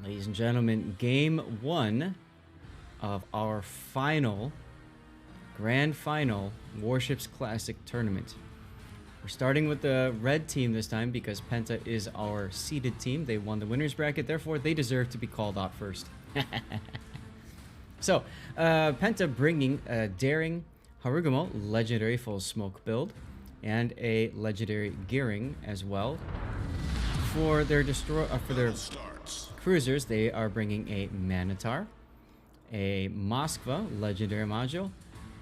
Ladies and gentlemen, game one of our grand final Warships Classic tournament. We're starting with the red team this time because Penta is our seeded team. They won the winner's bracket, therefore they deserve to be called out first. So, Penta bringing a Daring Harugumo legendary full smoke build and a legendary gearing as well. For their cruisers, they are bringing a Manitar, a Moskva legendary module,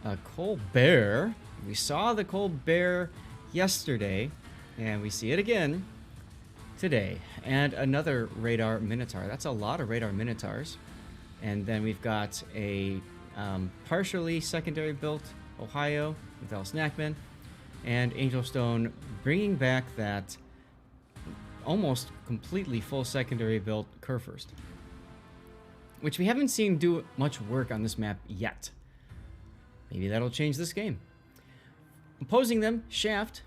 a Colbert. We saw the Colbert yesterday, and we see it again today. And another Radar Minotaur. That's a lot of Radar Minotaurs. And then we've got a partially secondary built Ohio with Al Snackman, and Angel Stone bringing back that almost completely full secondary built Kurfürst, which we haven't seen do much work on this map yet. Maybe that'll change this game. Opposing them, Shaft,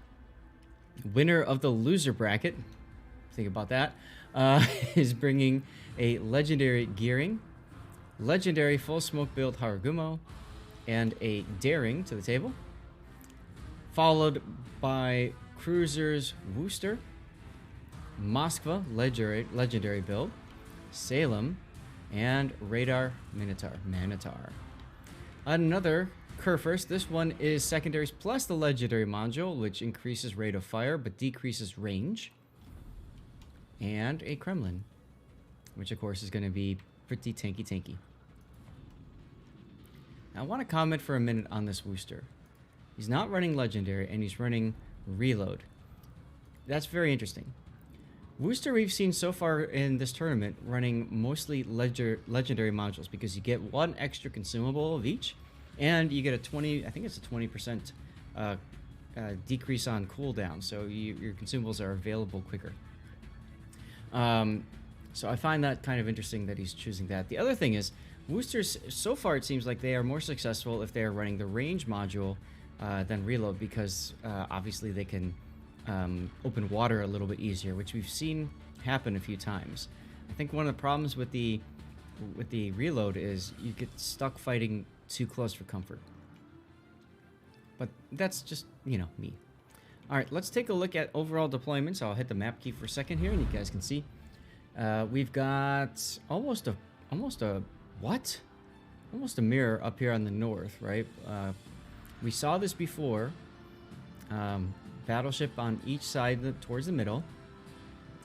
winner of the loser bracket, think about that, is bringing a legendary gearing, legendary full smoke build Harugumo, and a Daring to the table, followed by Cruisers Wooster, Moskva legendary build, Salem, and Radar Manitar. Another Kurfürst. This one is secondaries plus the legendary module, which increases rate of fire but decreases range. And a Kremlin, which of course is going to be pretty tanky. Now, I want to comment for a minute on this Wooster. He's not running legendary and he's running reload. That's very interesting. Wooster we've seen so far in this tournament running mostly legendary modules because you get one extra consumable of each, and you get a 20% decrease on cooldown, so your consumables are available quicker. So I find that kind of interesting that he's choosing that. The other thing is, Woosters, so far it seems like they are more successful if they are running the range module than reload, because obviously they can open water a little bit easier, which we've seen happen a few times. I think one of the problems with the reload is you get stuck fighting too close for comfort. But that's just, you know, me. Alright, let's take a look at overall deployments. I'll hit the map key for a second here and you guys can see. We've got almost a mirror up here on the north, right? We saw this before. Battleship on each side towards the middle,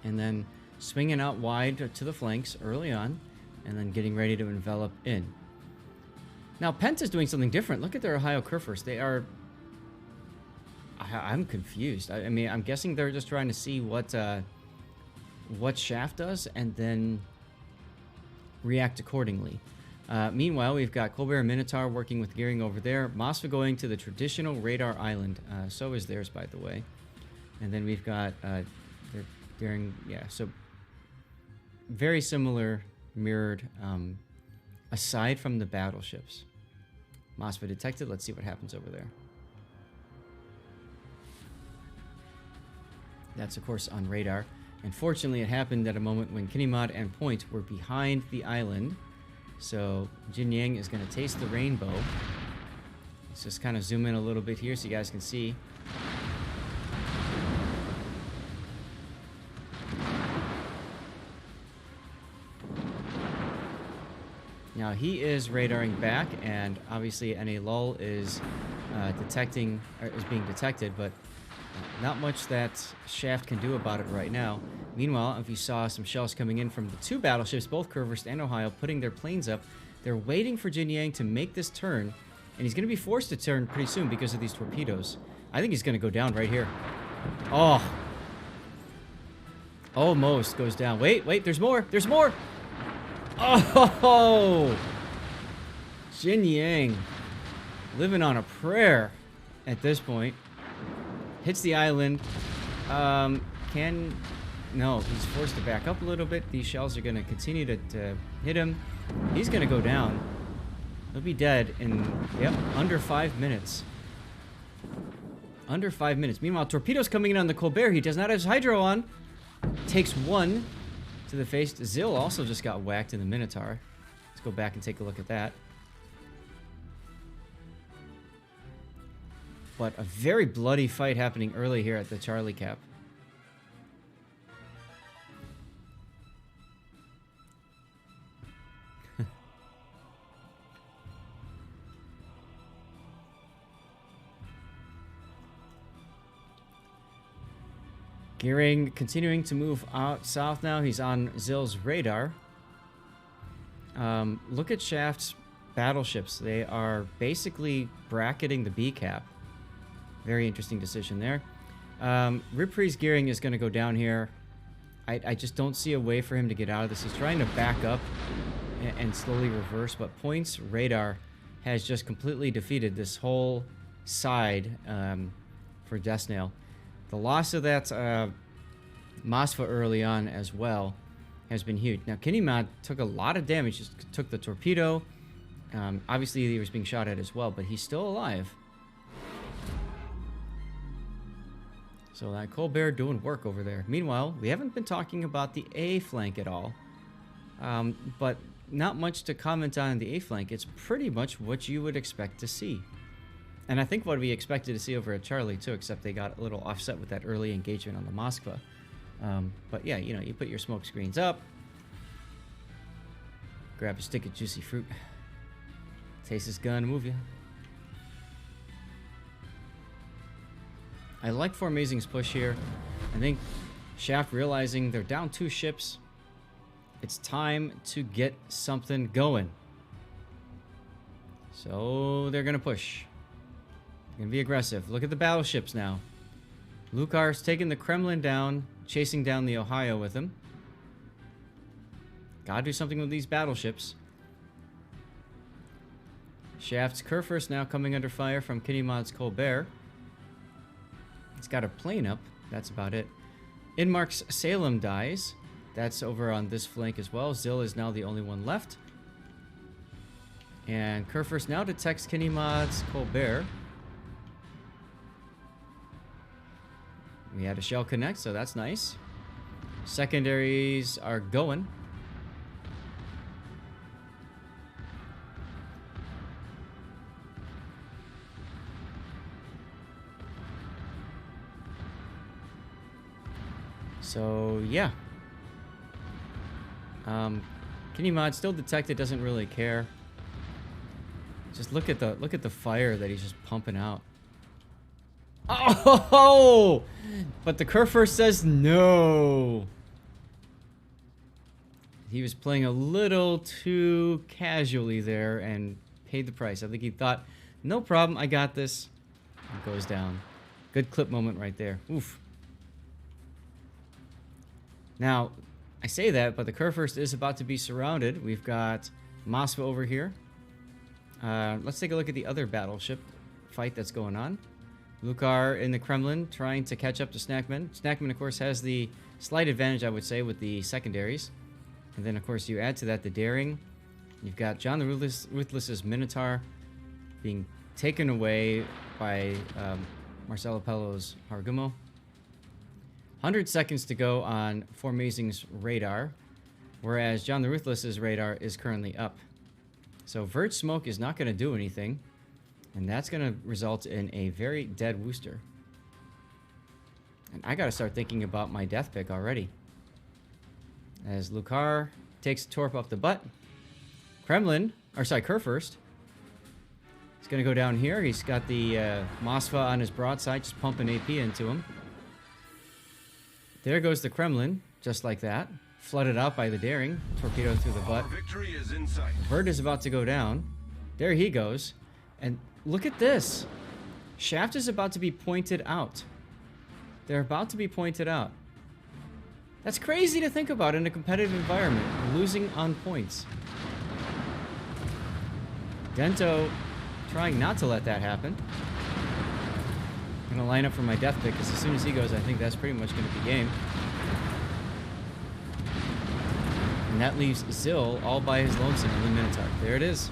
and then swinging out wide to the flanks early on, and then getting ready to envelop in. Now Penta's doing something different. Look at their Ohio Kurfürst. They are... I'm confused. I mean, I'm guessing they're just trying to see what Shaft does and then react accordingly. Meanwhile, we've got Colbert and Minotaur working with gearing over there. Moskva going to the traditional radar island. So is theirs, by the way. And then we've got Daring, yeah, so very similar, mirrored, aside from the battleships. Moskva detected. Let's see what happens over there. That's, of course, on radar. Unfortunately, it happened at a moment when Kinemod and Point were behind the island. So Jin Yang is going to taste the rainbow. Let's just kind of zoom in a little bit here so you guys can see. Now he is radaring back, and obviously NA lull is being detected, but not much that Shaft can do about it right now. Meanwhile, if you saw some shells coming in from the two battleships, both Kurfürst and Ohio, putting their planes up, they're waiting for Jin Yang to make this turn, and he's going to be forced to turn pretty soon because of these torpedoes. I think he's going to go down right here. Oh. Almost goes down. Wait, there's more. There's more. Oh. Jin Yang living on a prayer at this point. Hits the island. No, he's forced to back up a little bit. These shells are going to continue to hit him. He's going to go down. He'll be dead in, yep, under 5 minutes. Under 5 minutes. Meanwhile, torpedoes coming in on the Colbert. He does not have his hydro on. Takes one. to the face. Zill also just got whacked in the Minotaur. Let's go back and take a look at that. But a very bloody fight happening early here at the Charlie Cap. Gearing continuing to move out south now. He's on Zill's radar. Look at Shaft's battleships. They are basically bracketing the B cap. Very interesting decision there. Ripree's gearing is going to go down here. I just don't see a way for him to get out of this. He's trying to back up and slowly reverse, but Point's radar has just completely defeated this whole side for Deathsnail. The loss of that Mosfa early on as well has been huge. Now, Kinnymod took a lot of damage. Just took the torpedo. Obviously, he was being shot at as well, but he's still alive. So that Colbert doing work over there. Meanwhile, we haven't been talking about the A flank at all. But not much to comment on the A flank. It's pretty much what you would expect to see. And I think what we expected to see over at Charlie, too, except they got a little offset with that early engagement on the Moskva. But yeah, you know, you put your smoke screens up. Grab a stick of juicy fruit. Taste this gun, move you. I like Formazing's push here. I think Shaft realizing they're down 2 ships. It's time to get something going. So they're going to push. Gonna be aggressive. Look at the battleships now. Lukar's taking the Kremlin down, chasing down the Ohio with him. Gotta do something with these battleships. Shaft's Kurfürst now coming under fire from Kinnymod's Colbert. He's got a plane up. That's about it. Inmark's Salem dies. That's over on this flank as well. Zill is now the only one left. And Kurfürst now detects Kinnymod's Colbert. We had a shell connect, so that's nice. Secondaries are going. So yeah. Kinnymod still detected, doesn't really care. Just look at the fire that he's just pumping out. Oh! But the Kurfürst says no. He was playing a little too casually there and paid the price. I think he thought, no problem, I got this. It goes down. Good clip moment right there. Oof. Now, I say that, but the Kurfürst is about to be surrounded. We've got Moskva over here. Let's take a look at the other battleship fight that's going on. Lukar in the Kremlin trying to catch up to Snackman. Snackman, of course, has the slight advantage, I would say, with the secondaries. And then, of course, you add to that the daring. You've got John the Ruthless's Minotaur being taken away by Marcelo Pello's Hargumo. 100 seconds to go on Formazing's radar, whereas John the Ruthless's radar is currently up. So Vert Smoke is not going to do anything. And that's going to result in a very dead Wooster. And I got to start thinking about my death pick already. As Lukar takes Torp off the butt. Kurfürst. He's going to go down here. He's got the Moskva on his broadside, just pumping AP into him. There goes the Kremlin, just like that. Flooded out by the daring. Torpedo through the butt. Victory is in sight. Vert is about to go down. There he goes. And look at this. Shaft is about to be pointed out. They're about to be pointed out. That's crazy to think about in a competitive environment. Losing on points. Dento trying not to let that happen. I'm going to line up for my death pick because as soon as he goes, I think that's pretty much going to be game. And that leaves Zill all by his lonesome in the Minotaur. There it is.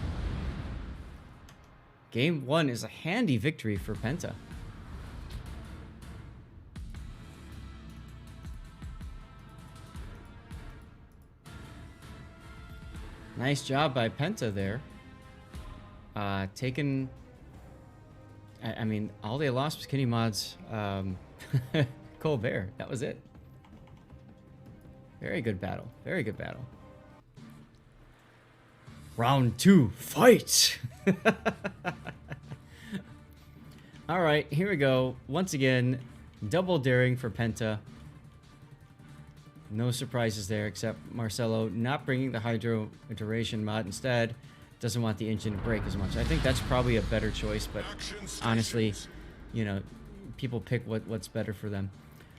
Game 1 is a handy victory for Penta. Nice job by Penta there. Taken... I mean, all they lost was Kitty Mod's Colbert. That was it. Very good battle. Very good battle. Round 2, fight! Alright, here we go. Once again, double daring for Penta. No surprises there, except Marcelo not bringing the Hydro Duration mod. Instead, doesn't want the engine to break as much. I think that's probably a better choice, but honestly, you know, people pick what's better for them.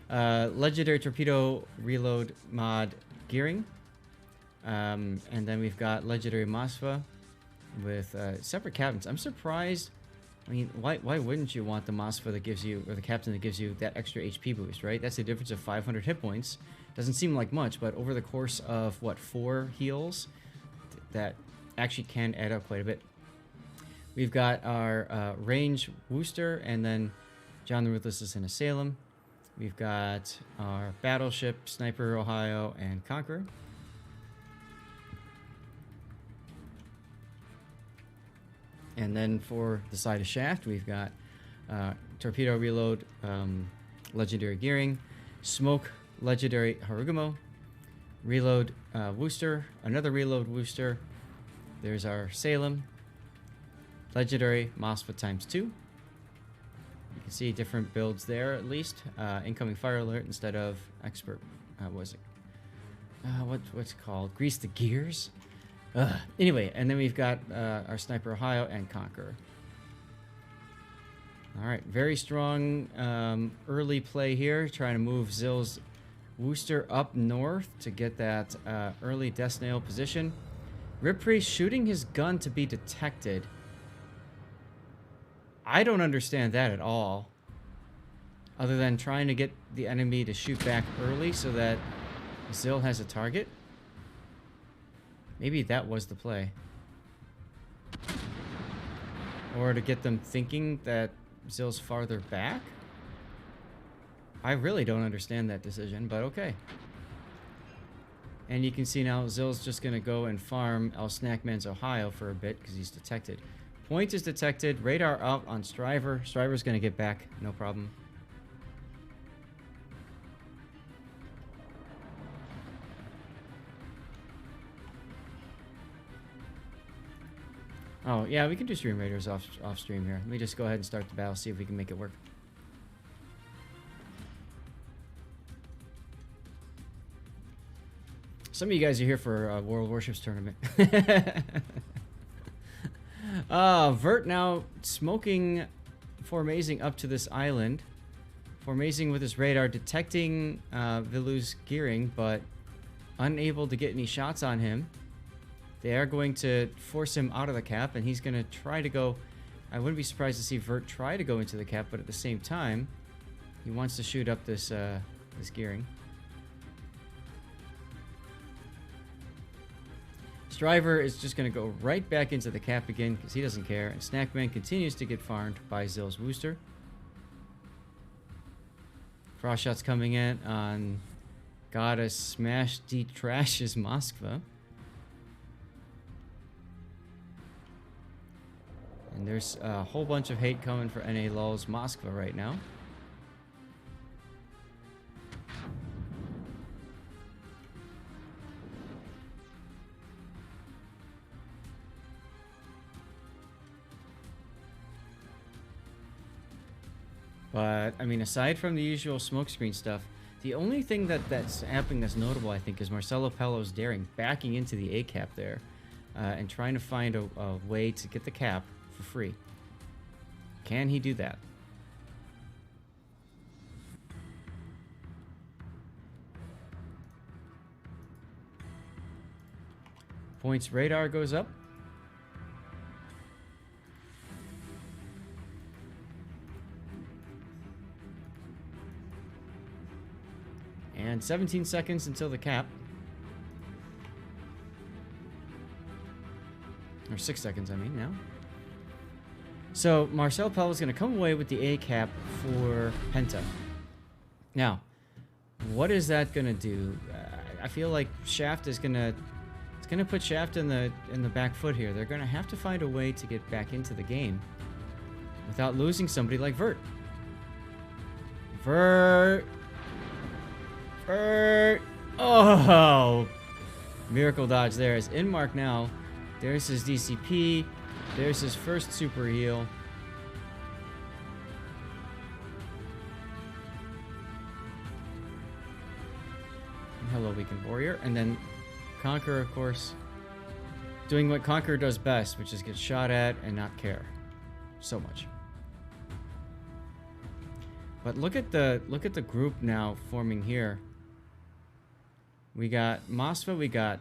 Legendary Torpedo Reload mod gearing. And then we've got Legendary Moskva with separate captains. I'm surprised. I mean, why wouldn't you want the Moskva that gives you, or the captain that gives you that extra HP boost, right? That's the difference of 500 hit points. Doesn't seem like much, but over the course of, what, 4 heals, that actually can add up quite a bit. We've got our range Wooster, and then John the Ruthless is in a Salem. We've got our battleship, Sniper, Ohio, and Conqueror. And then for the side of Shaft, we've got Torpedo Reload, Legendary Gearing, Smoke, Legendary Harugumo, Reload Wooster, another Reload Wooster. There's our Salem, Legendary Moskva ×2. You can see different builds there at least. Incoming Fire Alert instead of Expert, what was it? What's it called? Grease the Gears? Anyway, and then we've got our Sniper Ohio and Conqueror. Alright, very strong early play here, trying to move Zill's Wooster up north to get that early Death Snail position. Rip Priest shooting his gun to be detected. I don't understand that at all. Other than trying to get the enemy to shoot back early so that Zill has a target. Maybe that was the play. Or to get them thinking that Zill's farther back? I really don't understand that decision, but okay. And you can see now Zill's just going to go and farm El Snackman's Ohio for a bit because he's detected. Point is detected. Radar out on Striver. Striver's going to get back. No problem. Oh, yeah, we can do stream raiders off stream here. Let me just go ahead and start the battle, see if we can make it work. Some of you guys are here for a World Warships tournament. Vert now smoking Formazing up to this island. Formazing with his radar detecting Vilu's gearing, but unable to get any shots on him. They are going to force him out of the cap, and he's going to try to go... I wouldn't be surprised to see Vert try to go into the cap, but at the same time, he wants to shoot up this this gearing. Striver is just going to go right back into the cap again because he doesn't care, and Snackman continues to get farmed by Zill's Wooster. Frost shots coming in on Gotta Smash Trash's Moskva. And there's a whole bunch of hate coming for NA LOL's Moskva right now. But, I mean, aside from the usual smokescreen stuff, the only thing that's happening that's notable, I think, is Marcelo Pello's daring, backing into the A cap there, and trying to find a way to get the cap for free. Can he do that? Points radar goes up. And 17 seconds until the cap. Or 6 seconds, I mean, now. So, Marcel Pello is going to come away with the A cap for Penta. Now, what is that going to do? I feel like Shaft is going to It's going to put Shaft in the back foot here. They're going to have to find a way to get back into the game without losing somebody like Vert. Vert. Oh! Miracle dodge there. It's Inmark now. There's his DCP. There's his first super heal. Hello, Weakened Warrior. And then Conqueror, of course, doing what Conqueror does best, which is get shot at and not care so much. But look at the group now forming here. We got Mosfa, we got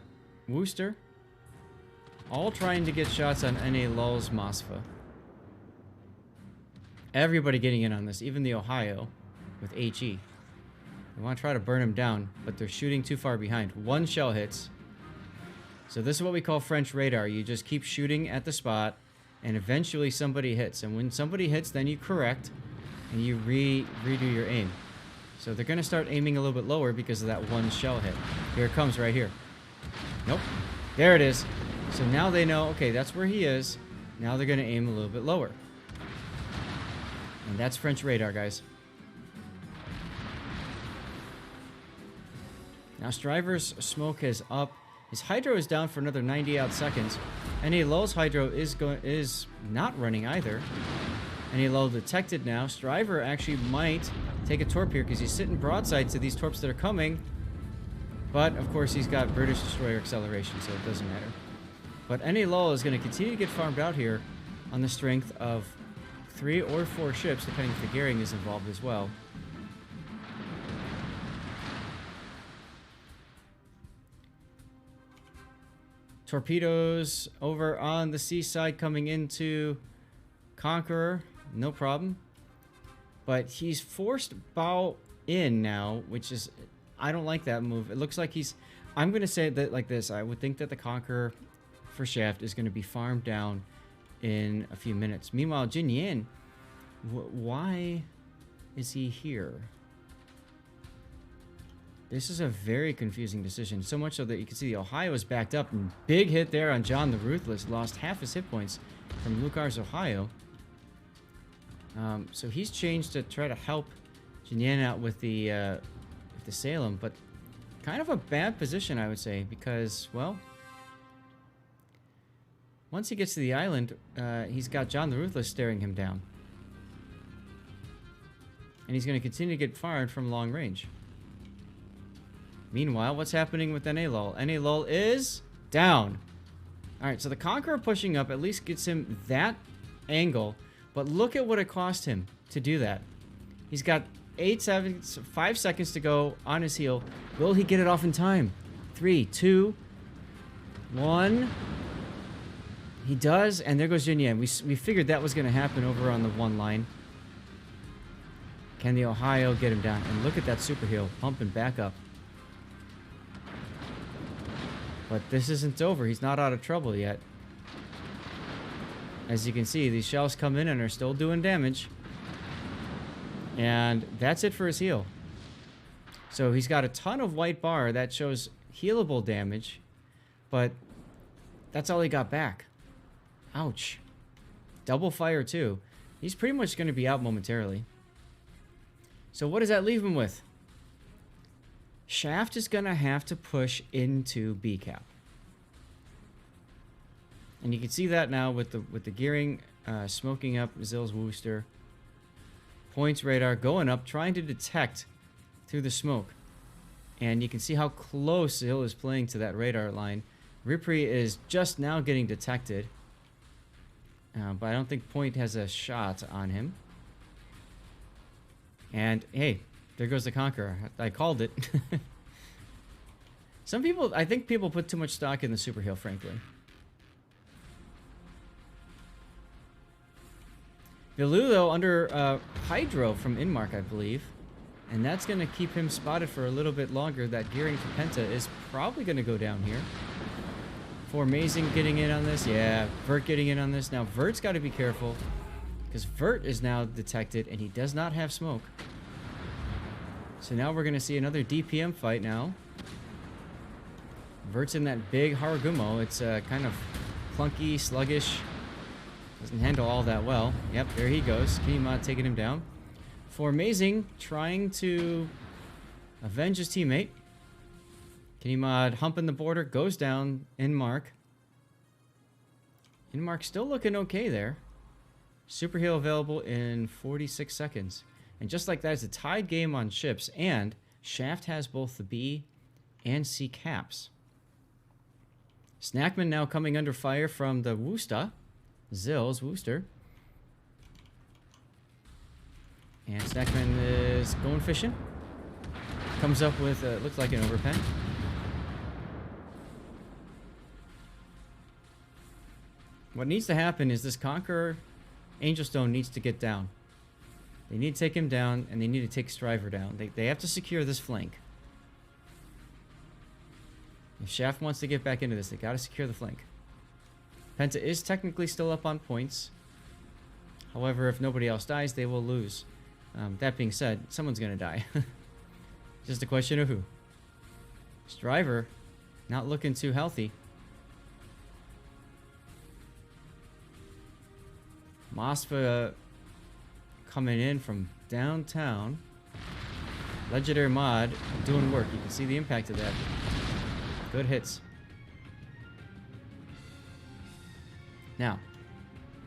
Wooster, all trying to get shots on NA Lul's Mosfa. Everybody getting in on this, even the Ohio with HE. They want to try to burn him down, but they're shooting too far behind. One shell hits. So this is what we call French radar. You just keep shooting at the spot, and eventually somebody hits. And when somebody hits, then you correct, and you redo your aim. So they're going to start aiming a little bit lower because of that one shell hit. Here it comes right here. Nope. There it is. So now they know, okay, that's where he is. Now they're going to aim a little bit lower. And that's French radar, guys. Now Striver's smoke is up. His hydro is down for another 90 odd seconds. NA Lul's hydro is not running either. NA Lul detected now. Striver actually might take a torp here because he's sitting broadside to these torps that are coming. But of course he's got British destroyer acceleration, so it doesn't matter. But NA Lul is going to continue to get farmed out here on the strength of 3 or 4 ships, depending if the gearing is involved as well. Torpedoes over on the seaside coming into Conqueror. No problem. But he's forced bow in now, which is... I don't like that move. It looks like he's... I'm going to say that like this. I would think that the Conqueror for Shaft is going to be farmed down in a few minutes. Meanwhile, Jin Yan, why is he here? This is a very confusing decision. So much so that you can see the Ohio is backed up. And big hit there on John the Ruthless. Lost half his hit points from Lucar's Ohio. So he's changed to try to help Jinyan out with the Salem. But kind of a bad position, I would say. Because, well, once he gets to the island, he's got John the Ruthless staring him down. And he's going to continue to get fired from long range. Meanwhile, what's happening with NA Lul? NA Lul is down. Alright, so the Conqueror pushing up at least gets him that angle. But look at what it cost him to do that. He's got 5 seconds to go on his heel. Will he get it off in time? 3, 2, 1. He does, and there goes Jin Yan. We figured that was going to happen over on the 1 line. Can the Ohio get him down? And look at that super heel pumping back up. But this isn't over. He's not out of trouble yet. As you can see, these shells come in and are still doing damage. And that's it for his heal. So he's got a ton of white bar that shows healable damage. But that's all he got back. Ouch. Double fire too. He's pretty much going to be out momentarily. So what does that leave him with? Shaft is going to have to push into B cap. And you can see that now with the gearing smoking up Zill's Wooster. Points radar going up, trying to detect through the smoke. And you can see how close Zill is playing to that radar line. Ripri is just now getting detected. But I don't think Point has a shot on him. And, hey, there goes the Conqueror. I called it. I think people put too much stock in the super heal, frankly. Vilu, though, under Hydro from Inmark, I believe. And that's going to keep him spotted for a little bit longer. That gearing for Penta is probably going to go down here. For Amazing getting in on this. Yeah, Vert getting in on this. Now, Vert's got to be careful. Because Vert is now detected, and he does not have smoke. So now we're going to see another DPM fight now. Vert's in that big Haragumo. It's kind of clunky, sluggish. Doesn't handle all that well. Yep, there he goes. Kinimod taking him down. For Amazing, trying to avenge his teammate. Kinimod humping the border, goes down. Inmark. Inmark still looking okay there. Super heal available in 46 seconds. And just like that, it's a tied game on ships. And Shaft has both the B and C caps. Snackman now coming under fire from the Woosta. Zill's Wooster. And Snackman is going fishing. Comes up with, looks like an overpen. What needs to happen is this Conqueror Angelstone needs to get down. They need to take him down, and they need to take Striver down. They have to secure this flank. If Shaft wants to get back into this, they got to secure the flank. Penta is technically still up on points. However, if nobody else dies, they will lose. That being said, someone's going to die. Just a question of who. Striver, not looking too healthy. Mosfa coming in from downtown. Legendary Mod doing work. You can see the impact of that. Good hits. Now,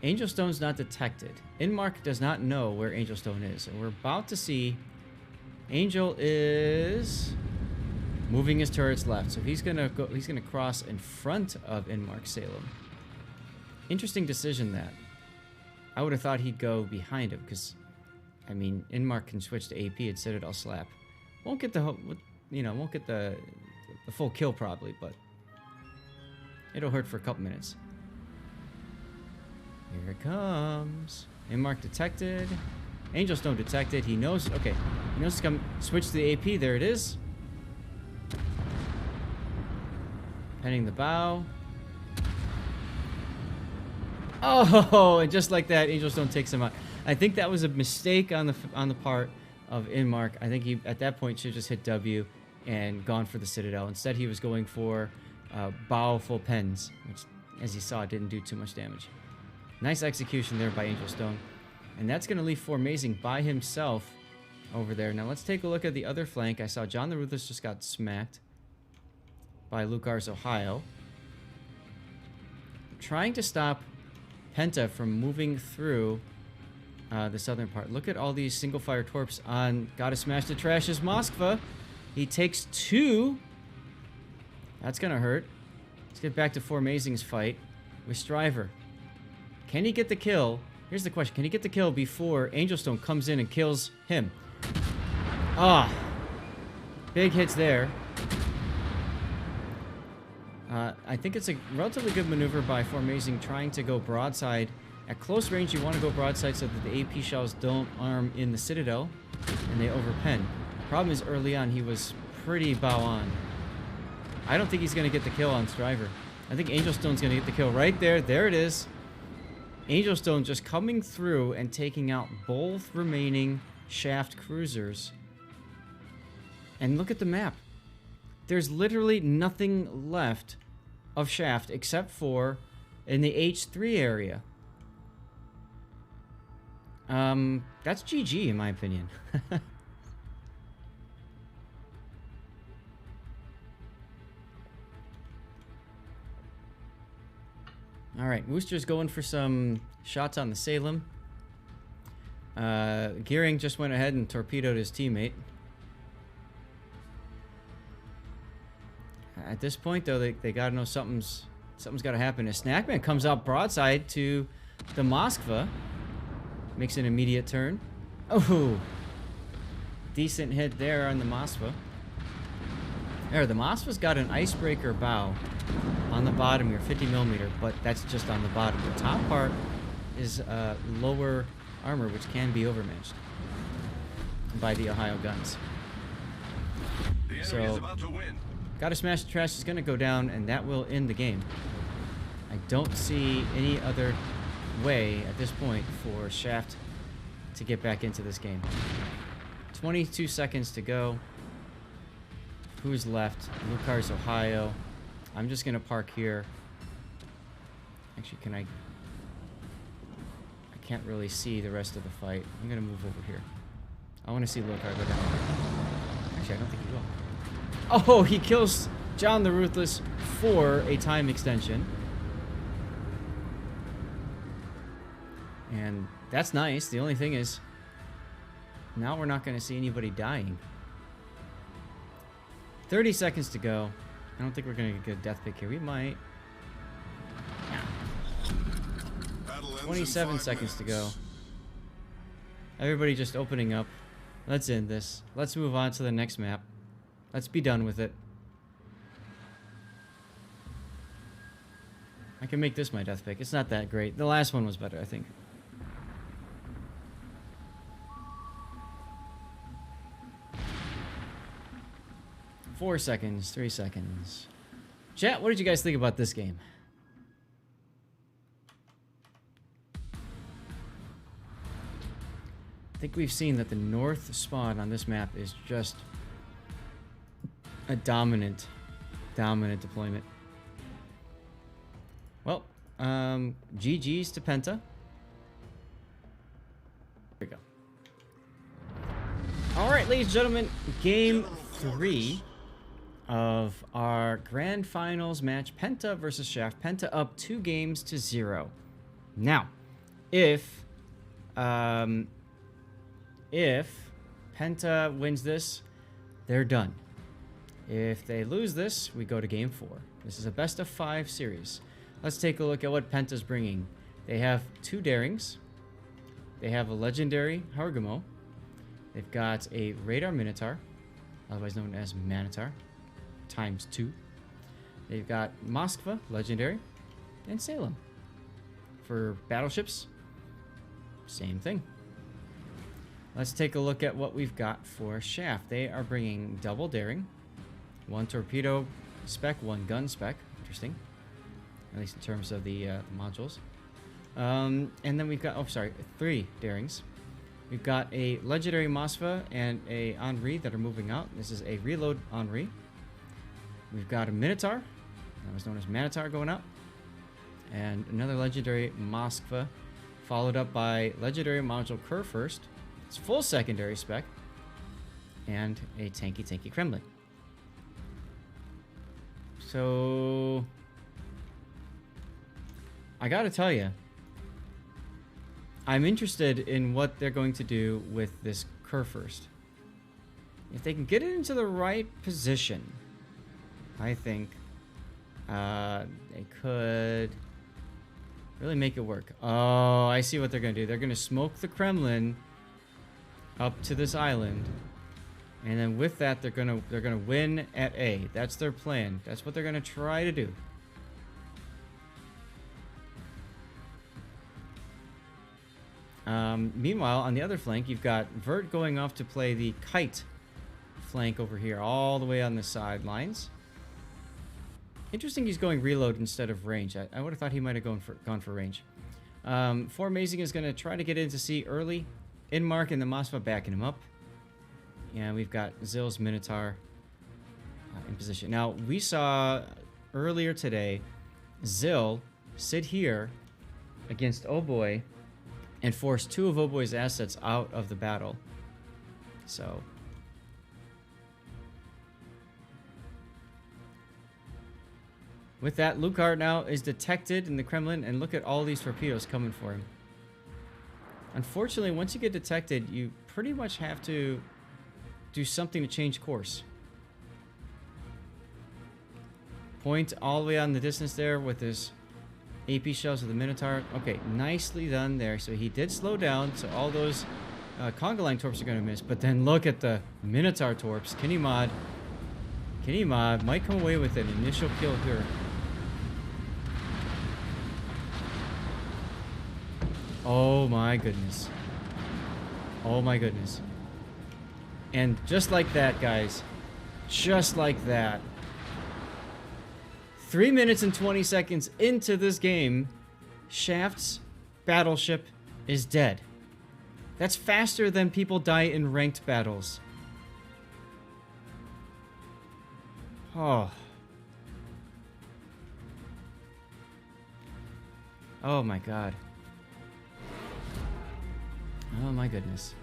Angelstone's not detected. Inmark does not know where Angelstone is. And we're about to see Angel is moving his turrets left. So he's gonna cross in front of Inmark Salem. Interesting decision that. I would have thought he'd go behind him because, I mean, Inmark can switch to AP and Citadel slap. Won't get the won't get the full kill probably, but it'll hurt for a couple minutes. Here it comes. Inmark detected. Angelstone detected. He knows. Okay, he knows to come. Switch to the AP. There it is. Penning the bow. Oh, and just like that, Angelstone takes him out. I think that was a mistake on the part of Inmark. I think he, at that point, should have just hit W and gone for the Citadel. Instead, he was going for bow full pens, which, as you saw, didn't do too much damage. Nice execution there by Angelstone. And that's going to leave Formazing by himself over there. Now, let's take a look at the other flank. I saw John the Ruthless just got smacked by Lucar's Ohio. Trying to stop Penta from moving through the southern part. Look at all these single fire torps on Gotta Smash the Trash's Moskva. He takes 2. That's gonna hurt. Let's get back to Formazing's fight with Striver. Can he get the kill? Here's the question. Can he get the kill before Angelstone comes in and kills him? Ah. Big hits there. I think it's a relatively good maneuver by Formazing trying to go broadside. At close range, you want to go broadside so that the AP shells don't arm in the Citadel and they overpen. Problem is, early on, he was pretty bow on. I don't think he's going to get the kill on Striver. I think Angelstone's going to get the kill right there. There it is. Angelstone just coming through and taking out both remaining Shaft cruisers. And look at the map. There's literally nothing left of Shaft except for in the H3 area. That's GG in my opinion. Alright, Wooster's going for some shots on the Salem. Gearing just went ahead and torpedoed his teammate. At this point, though, they gotta know something's gotta happen. A Snackman comes out broadside to the Moskva. Makes an immediate turn. Oh! Decent hit there on the Moskva. There, the Moskva's got an icebreaker bow on the bottom here, 50mm, but that's just on the bottom. The top part is lower armor, which can be overmatched by the Ohio guns. So, Gotta Smash the Trash is going to go down, and that will end the game. I don't see any other way at this point for Shaft to get back into this game. 22 seconds to go. Who's left? Lucar's Ohio. I'm just gonna park here. Actually, can I can't really see the rest of the fight. I'm gonna move over here. I want to see Lokar go down. Actually, I don't think he will. Oh, he kills John the Ruthless for a time extension. And that's nice. The only thing is, now we're not going to see anybody dying. 30 seconds to go. I don't think we're going to get a death pick here. We might. 27 seconds to go. Everybody just opening up. Let's end this. Let's move on to the next map. Let's be done with it. I can make this my death pick. It's not that great. The last one was better, I think. Four seconds, 3 seconds. Chat, what did you guys think about this game? I think we've seen that the north spawn on this map is just a dominant deployment. Well, GG's to Penta. There we go. All right, ladies and gentlemen, game 3 of our grand finals match, Penta versus Shaft. Penta up 2-0. Now, if Penta wins this, they're done. If they lose this, we go to game 4. This is a best of 5 series. Let's take a look at what Penta's bringing. They have 2 Darings. They have a legendary Hargamo. They've got a Radar Minotaur, otherwise known as Manitar, ×2. They've got Moskva, legendary, and Salem. For battleships, same thing. Let's take a look at what we've got for Shaft. They are bringing double Daring, 1 torpedo spec, 1 gun spec. Interesting, at least in terms of the modules. And then we've got, 3 Darings. We've got a legendary Moskva and a Henri that are moving out. This is a reload Henri. We've got a Minotaur, that was known as Manitar, going up. And another legendary Moskva, followed up by legendary module Kerr first. It's full secondary spec. And a tanky Kremlin. So I gotta tell you, I'm interested in what they're going to do with this Kerr first. If they can get it into the right position, I think they could really make it work. Oh, I see what they're going to do. They're going to smoke the Kremlin up to this island, and then with that, they're gonna win at A. That's their plan. That's what they're going to try to do. Meanwhile, on the other flank, you've got Vert going off to play the kite flank over here, all the way on the sidelines. Interesting he's going reload instead of range. I would have thought he might have gone for range. For Amazing is going to try to get into C early. Inmark and the Moskva backing him up. And we've got Zill's Minotaur in position. Now, we saw earlier today Zill sit here against Oh Boy and force 2 of Oh Boy's assets out of the battle. So with that, Lucar now is detected in the Kremlin, and look at all these torpedoes coming for him. Unfortunately, once you get detected, you pretty much have to do something to change course. Point all the way on the distance there with his AP shells of the Minotaur. Okay, nicely done there. So he did slow down, so all those conga line torps are going to miss. But then look at the Minotaur torps. Kenny Mod might come away with an initial kill here. Oh my goodness. Oh my goodness. And just like that, guys. Just like that. 3 minutes and 20 seconds into this game, Shaft's battleship is dead. That's faster than people die in ranked battles. Oh. Oh my god. Oh my goodness.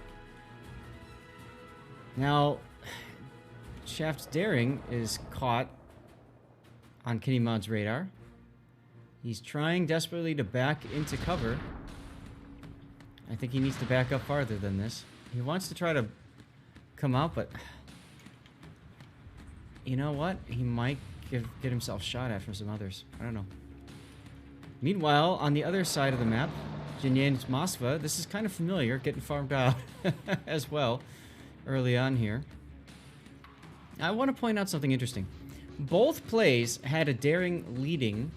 Now, Shaft's daring is caught on Kitty Mod's radar. He's trying desperately to back into cover. I think he needs to back up farther than this. He wants to try to come out, but you know what? He might get himself shot at from some others. I don't know. Meanwhile, on the other side of the map, Jinyan's Moskva, this is kind of familiar, getting farmed out as well early on here. I want to point out something interesting. Both plays had a daring leading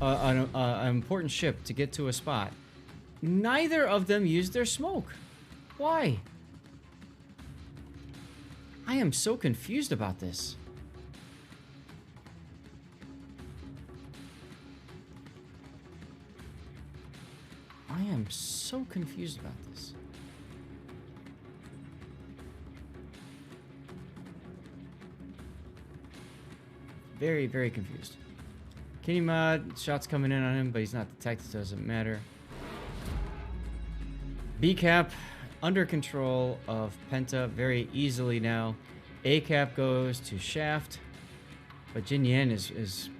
an important ship to get to a spot. Neither of them used their smoke. Why? I am so confused about this. I am so confused about this. Very, very confused. Kitty Mod, shots coming in on him, but he's not detected, so it doesn't matter. B-Cap under control of Penta very easily now. A-Cap goes to Shaft, but Jin Yan is it's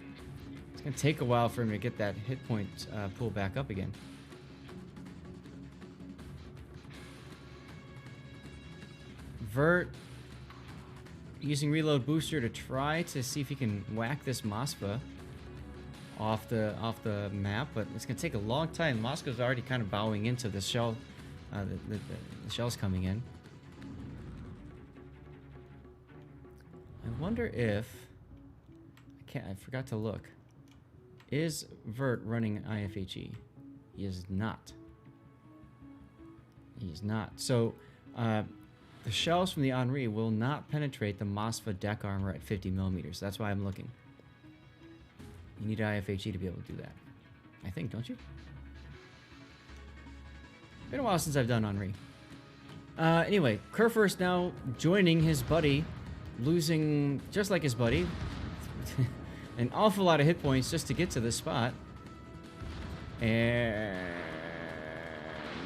going to take a while for him to get that hit point pool back up again. Vert using reload booster to try to see if he can whack this Moskva off the map, but it's gonna take a long time. Moskva's already kind of bowing into the shell, the shells coming in. I wonder if I forgot to look. Is Vert running IFHE? He is not. He is not. So. The shells from the Henri will not penetrate the Moskva deck armor at 50 millimeters. That's why I'm looking. You need IFHE to be able to do that. I think, don't you? Been a while since I've done Henri. Anyway, Kerfurst now joining his buddy, losing, just like his buddy, an awful lot of hit points just to get to this spot. And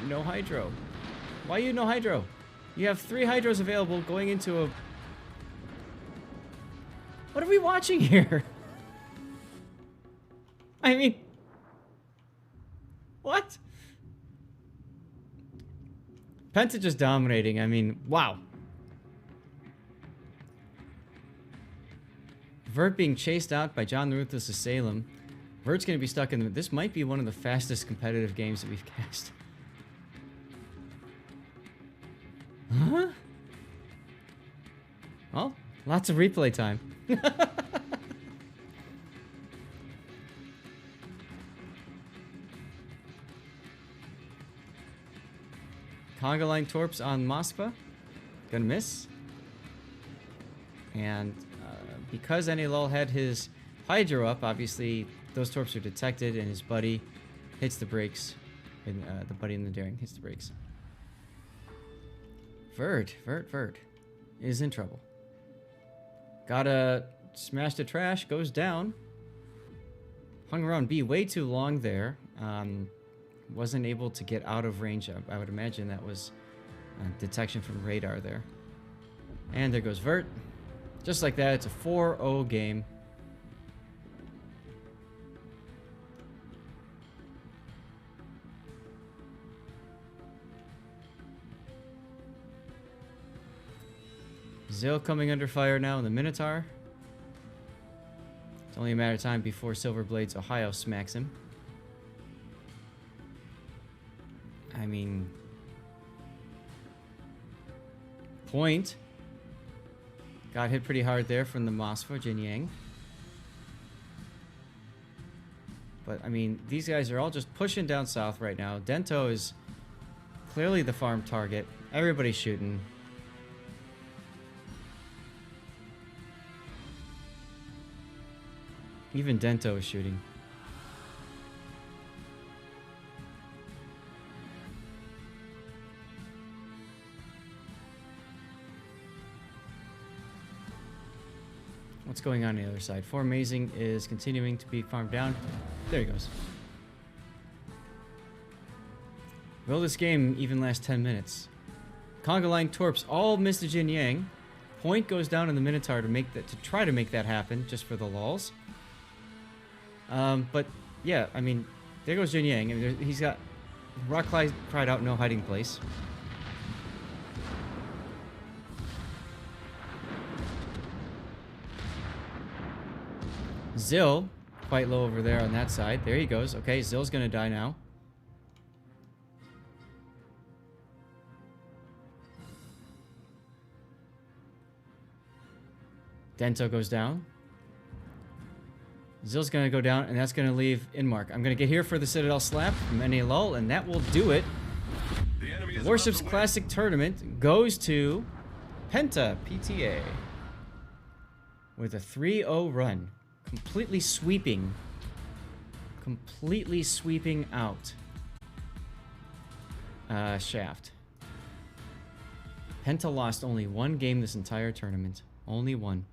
no hydro. Why you no hydro? You have 3 hydros available going into a... What are we watching here? I mean... What? Penta just dominating. I mean, wow. Vert being chased out by John the Ruthless of Salem. Vert's going to be stuck in the... This might be one of the fastest competitive games that we've cast. Huh? Well, lots of replay time. Conga line torps on Moskva. Gonna miss. And because NALUL had his Hydro up, obviously those torps are detected and his buddy hits the brakes. And the buddy in the daring hits the brakes. Vert is in trouble. Gotta smash the trash, goes down. Hung around B way too long there. Wasn't able to get out of range. I would imagine that was detection from radar there. And there goes Vert. Just like that, it's a 4-0 game. Zil coming under fire now in the Minotaur. It's only a matter of time before Silverblade's Ohio smacks him. I mean... Point. Got hit pretty hard there from the Moskva, Jin Yang. But, I mean, these guys are all just pushing down south right now. Dento is clearly the farm target. Everybody's shooting. Even Dento is shooting. What's going on the other side? Four Amazing is continuing to be farmed down. There he goes. Will this game even last 10 minutes? Conga Line Torps all missed the Jin Yang. Point goes down in the Minotaur to try to make that happen, just for the lulz. But yeah, I mean, there goes Jin Yang. I mean, he's got Rock cried out, no hiding place. Zill, quite low over there on that side. There he goes. Okay, Zill's gonna die now. Dento goes down. Zill's gonna go down, and that's gonna leave Inmark. I'm gonna get here for the Citadel Slap from NA Lull, and that will do it. The Warships Classic Tournament goes to Penta PTA with a 3-0 run. Completely sweeping out Shaft. Penta lost only one game this entire tournament. Only one.